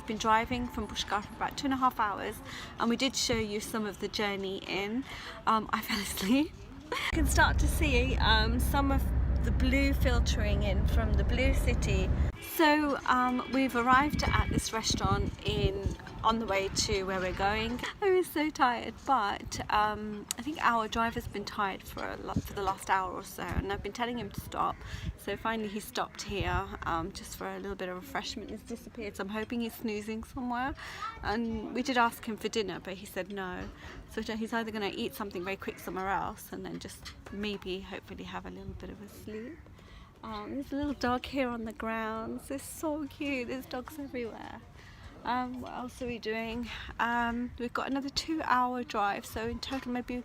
We've been driving from Pushkar for about 2.5 hours, and we did show you some of the journey in. I fell asleep. You can start to see some of the blue filtering in from the blue city. So we've arrived at this restaurant on the way to where we're going. I was so tired, but I think our driver's been tired for the last hour or so, and I've been telling him to stop. So finally he stopped here just for a little bit of refreshment. He's disappeared, so I'm hoping he's snoozing somewhere. And we did ask him for dinner, but he said no. So he's either going to eat something very quick somewhere else and then just maybe hopefully have a little bit of a sleep. There's a little dog here on the grounds. It's so cute. There's dogs everywhere. What else are we doing? We've got another 2-hour drive, so in total maybe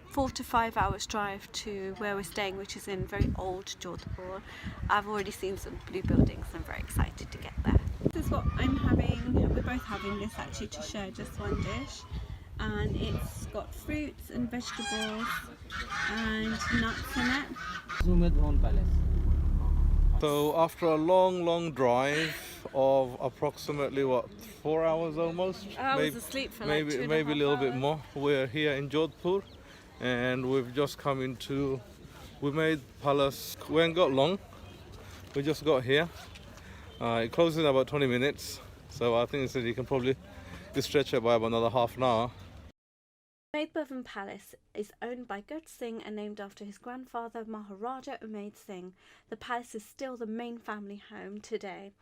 4 to 5 hours drive to where we're staying, which is in very old Jodhpur. I've already seen some blue buildings. I'm very excited to get there. This is what I'm having. We're both having this actually to share just one dish, and it's got fruits and vegetables and nuts in it. Umaid Bhavan Palace. So after a long drive of approximately 4 hours almost, I was asleep for like maybe a little bit more, we're here in Jodhpur, and we've just come into Umaid Palace. We ain't got long, we just got here. It closes in about 20 minutes, so I think it said you can probably stretch it by about another half an hour. Umaid Bhavan Palace is owned by Gurj Singh and named after his grandfather Maharaja Umaid Singh. The palace is still the main family home today.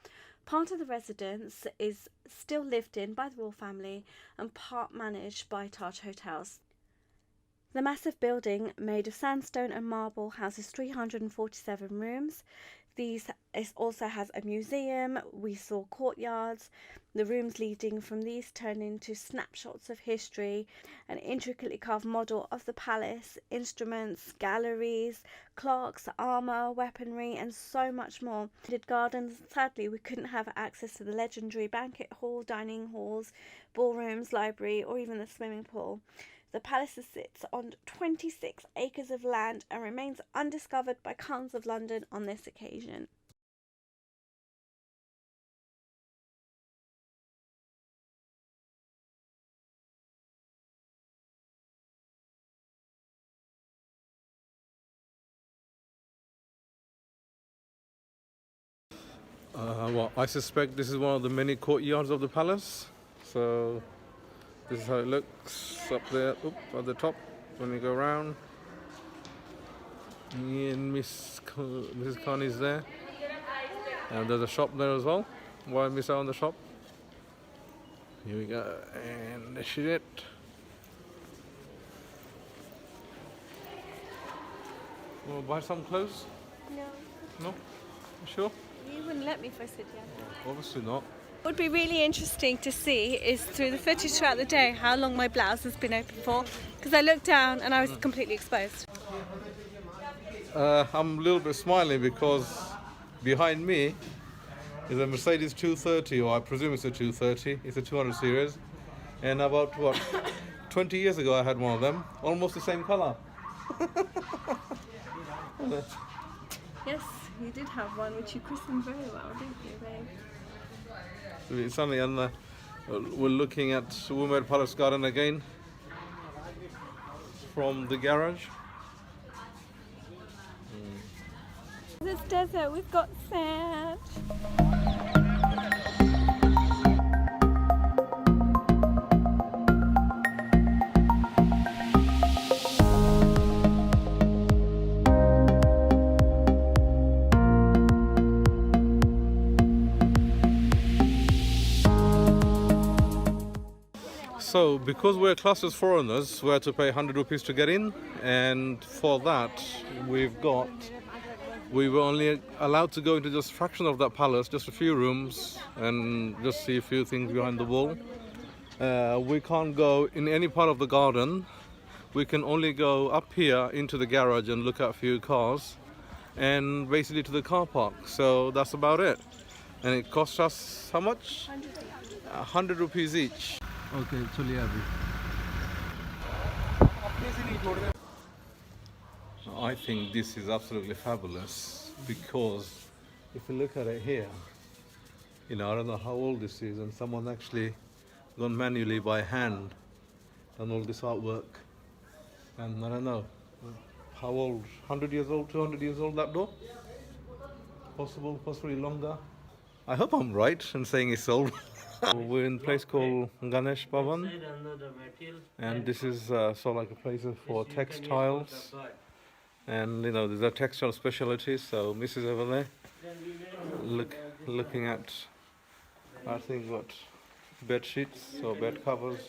Part of the residence is still lived in by the royal family and part managed by Taj Hotels. The massive building, made of sandstone and marble, houses 347 rooms. It also has a museum. We saw courtyards. The rooms leading from these turn into snapshots of history, an intricately carved model of the palace, instruments, galleries, clocks, armour, weaponry, and so much more. Gardens. Sadly, we couldn't have access to the legendary banquet hall, dining halls, ballrooms, library, or even the swimming pool. The palace sits on 26 acres of land and remains undiscovered by Khans of London on this occasion. Well, I suspect this is one of the many courtyards of the palace. So this is how it looks up there, at the top when you go around. Me and Mrs. Khan is there. And there's a shop there as well. Why miss out on the shop? Here we go, and this is it. Want to buy some clothes? No. No? You sure? You wouldn't let me if I said yes. Obviously not. What would be really interesting to see is through the footage throughout the day how long my blouse has been open for, because I looked down and I was completely exposed. I'm a little bit smiling because behind me is a Mercedes 230, or I presume it's a 230. It's a 200 series, and about 20 years ago I had one of them, almost the same color. Yes, you did have one which you christened very well, didn't you, babe? So it's something, and we're looking at Umaid Palace Garden again from the garage. This desert, we've got sand. So, because we're classed as foreigners, we had to pay 100 rupees to get in, and for that we were only allowed to go into just a fraction of that palace, just a few rooms, and just see a few things behind the wall. We can't go in any part of the garden. We can only go up here into the garage and look at a few cars, and basically to the car park. So that's about it. And it cost us how much? 100 rupees each. Okay, chaliye abhi. I think this is absolutely fabulous, because if you look at it here, You know, I don't know how old this is, and someone actually gone manually by hand done all this artwork. And I don't know how old, 100 years old, 200 years old, that door? Possibly longer. I hope I'm right in saying it's old. We're in a place called Ganesh Bhavan, and this is sort of like a place for textiles, and you know, there's a textile specialty. So Mrs. over there, looking at, I think, what, bed sheets or bed covers.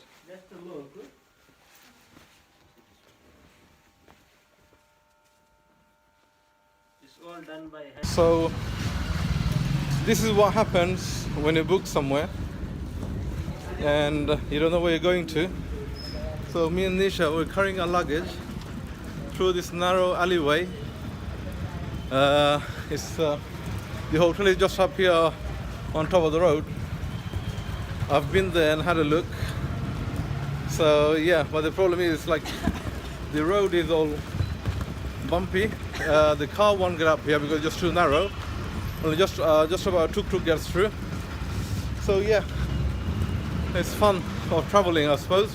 All done by hand. So this is what happens when you book somewhere and you don't know where you're going to. So me and Nisha, we're carrying our luggage through this narrow alleyway. The hotel is just up here on top of the road. I've been there and had a look. So yeah, but the problem is, like, the road is all bumpy. The car won't get up here because it's just too narrow. Only just about tuk-tuk gets through. So yeah, it's fun of traveling, I suppose.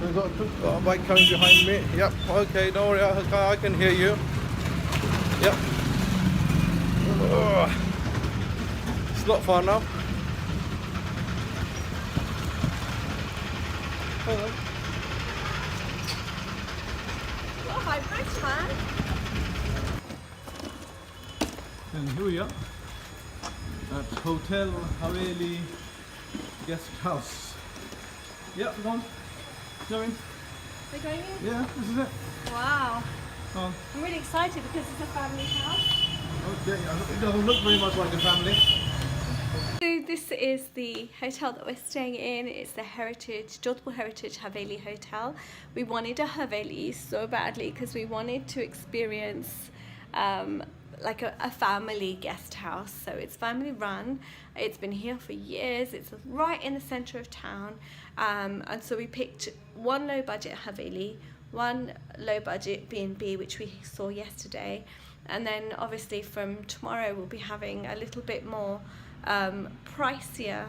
We've got a bike coming behind me. Yep, okay, don't worry, I can hear you. Yep. It's not far now. Hello. What a high price, man. And here we are at Hotel Haveli Guest House. Yeah, go on. Going. We're going in? Yeah, this is it. Wow. Go on. I'm really excited because it's a family house. Okay, it doesn't look very much like a family. So this is the hotel that we're staying in. It's the Jodhpur Heritage Haveli Hotel. We wanted a Haveli so badly because we wanted to experience like a family guest house. So it's family run. It's been here for years. It's right in the center of town. And so we picked one low budget Haveli, one low budget B&B, which we saw yesterday. And then obviously from tomorrow we'll be having a little bit more pricier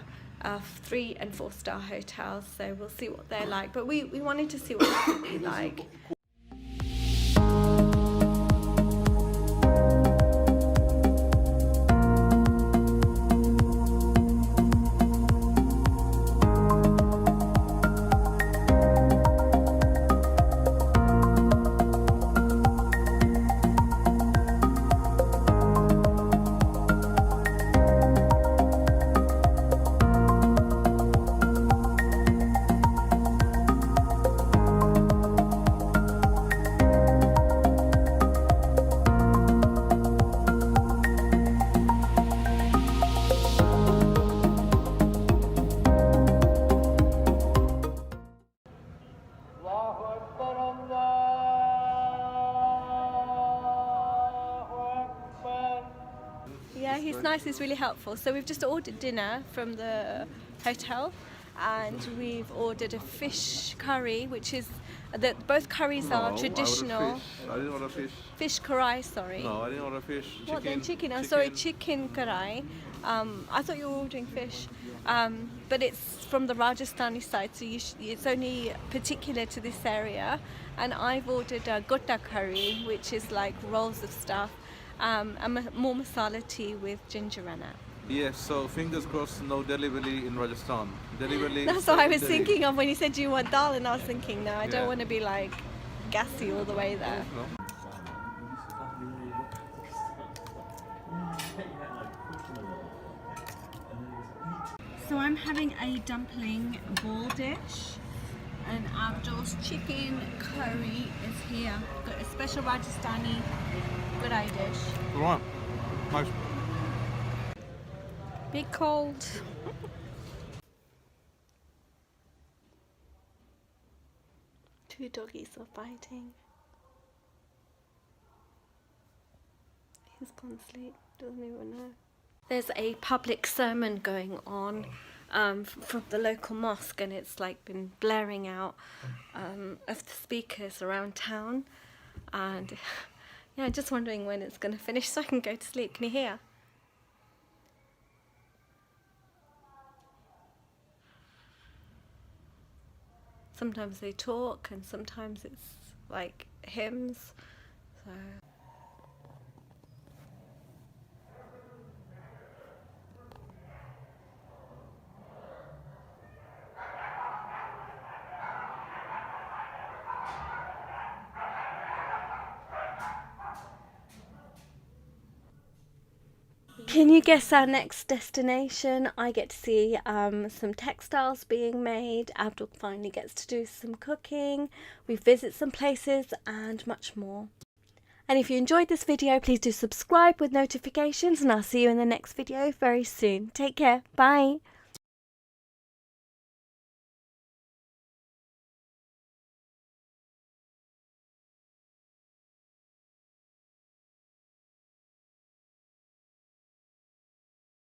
3 and 4 star hotels. So we'll see what they're like. But we wanted to see what that would be like. Yeah, he's nice, he's really helpful. So we've just ordered dinner from the hotel and we've ordered a fish curry, which is, both curries are traditional. I didn't order fish. Fish karai, sorry. No, I didn't order fish. What then? Chicken? Oh, sorry, chicken karai. I thought you were ordering fish. But it's from the Rajasthani side, so it's only particular to this area. And I've ordered a gotta curry, which is like rolls of stuff. And more masala tea with ginger and that. Yes, so fingers crossed, no delivery in Rajasthan. Delivery. That's what I was thinking of when you said you want dal, and I was thinking, no, I Yeah. don't want to be like gassy all the way there. No. So I'm having a dumpling ball dish, and Abdul's chicken curry is here. Got a special Rajasthani goodai dish. Right. Nice. Big cold. Two doggies are fighting. He's gone to sleep, doesn't even know. There's a public sermon going on from the local mosque, and it's like been blaring out of the speakers around town. And yeah, just wondering when it's going to finish so I can go to sleep. Can you hear? sometimes they talk, and sometimes it's like hymns. So can you guess our next destination? I get to see some textiles being made. Abdul finally gets to do some cooking. We visit some places and much more. And if you enjoyed this video, please do subscribe with notifications, and I'll see you in the next video very soon. Take care. Bye.